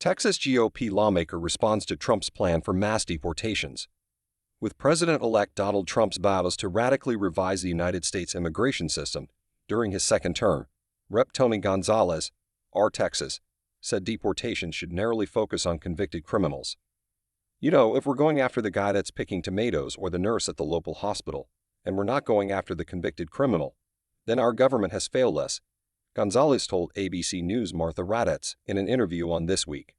Texas GOP lawmaker responds to Trump's plan for mass deportations. With President-elect Donald Trump's vows to radically revise the United States immigration system during his second term, Rep. Tony Gonzalez, R. Texas, said deportation should narrowly focus on convicted criminals. You know, if we're going after the guy that's picking tomatoes or the nurse at the local hospital, and we're not going after the convicted criminal, then our government has failed us, Gonzalez told ABC News' Martha Raddatz in an interview on This Week.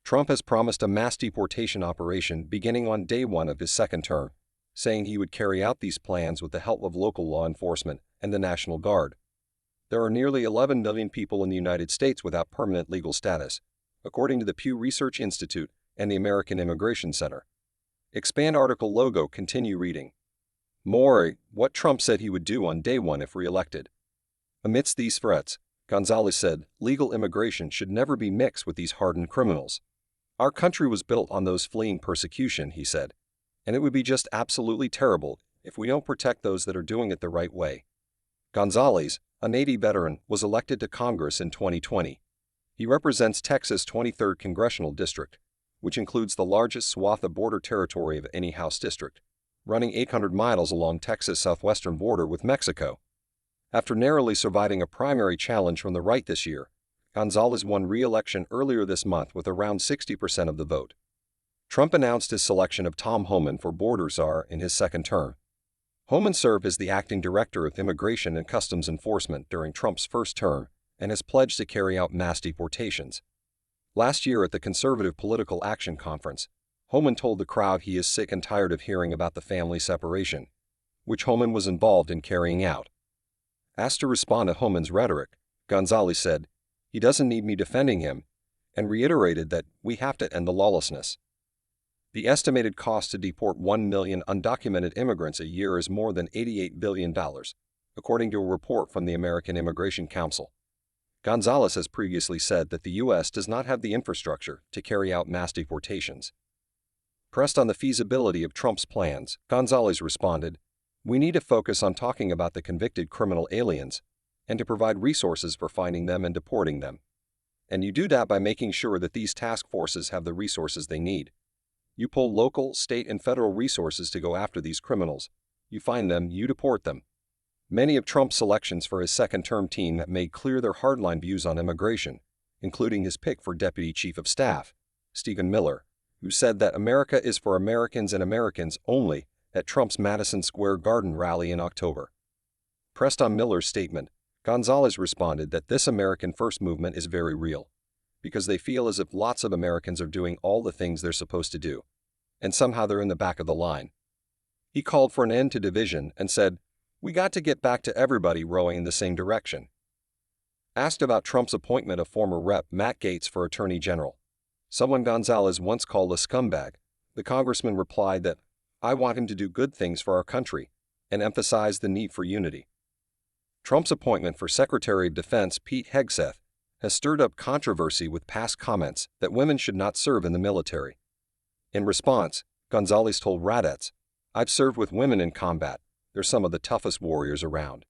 Trump has promised a mass deportation operation beginning on day one of his second term, saying he would carry out these plans with the help of local law enforcement and the National Guard. There are nearly 11 million people in the United States without permanent legal status, according to the Pew Research Institute and the American Immigration Center. Expand article logo. Continue reading. More, what Trump said he would do on day one if re-elected. Amidst these threats, Gonzalez said legal immigration should never be mixed with these hardened criminals. Our country was built on those fleeing persecution, he said, and it would be just absolutely terrible if we don't protect those that are doing it the right way. Gonzalez, a Navy veteran, was elected to Congress in 2020. He represents Texas' 23rd Congressional District, which includes the largest swath of border territory of any House district, running 800 miles along Texas' southwestern border with Mexico. After narrowly surviving a primary challenge from the right this year, Gonzalez won re-election earlier this month with around 60% of the vote. Trump announced his selection of Tom Homan for border czar in his second term. Homan served as the acting director of Immigration and Customs Enforcement during Trump's first term and has pledged to carry out mass deportations. Last year at the Conservative Political Action Conference, Homan told the crowd he is sick and tired of hearing about the family separation, which Homan was involved in carrying out. Asked to respond to Homan's rhetoric, Gonzalez said, "He doesn't need me defending him," and reiterated that we have to end the lawlessness. The estimated cost to deport 1 million undocumented immigrants a year is more than $88 billion, according to a report from the American Immigration Council. Gonzalez has previously said that the U.S. does not have the infrastructure to carry out mass deportations. Pressed on the feasibility of Trump's plans, Gonzalez responded, "We need to focus on talking about the convicted criminal aliens and to provide resources for finding them and deporting them. And you do that by making sure that these task forces have the resources they need. You pull local, state, and federal resources to go after these criminals. You find them, you deport them." Many of Trump's selections for his second-term team have made clear their hardline views on immigration, including his pick for Deputy Chief of Staff, Stephen Miller, who said that America is for Americans and Americans only at Trump's Madison Square Garden rally in October. Pressed on Miller's statement, Gonzalez responded that this American First movement is very real, because they feel as if lots of Americans are doing all the things they're supposed to do, and somehow they're in the back of the line. He called for an end to division and said, "We got to get back to everybody rowing in the same direction." Asked about Trump's appointment of former Rep. Matt Gaetz for Attorney General, someone Gonzalez once called a scumbag, the congressman replied that, "I want him to do good things for our country," and emphasized the need for unity. Trump's appointment for Secretary of Defense Pete Hegseth has stirred up controversy with past comments that women should not serve in the military. In response, Gonzalez told Raddatz, "I've served with women in combat. They're some of the toughest warriors around."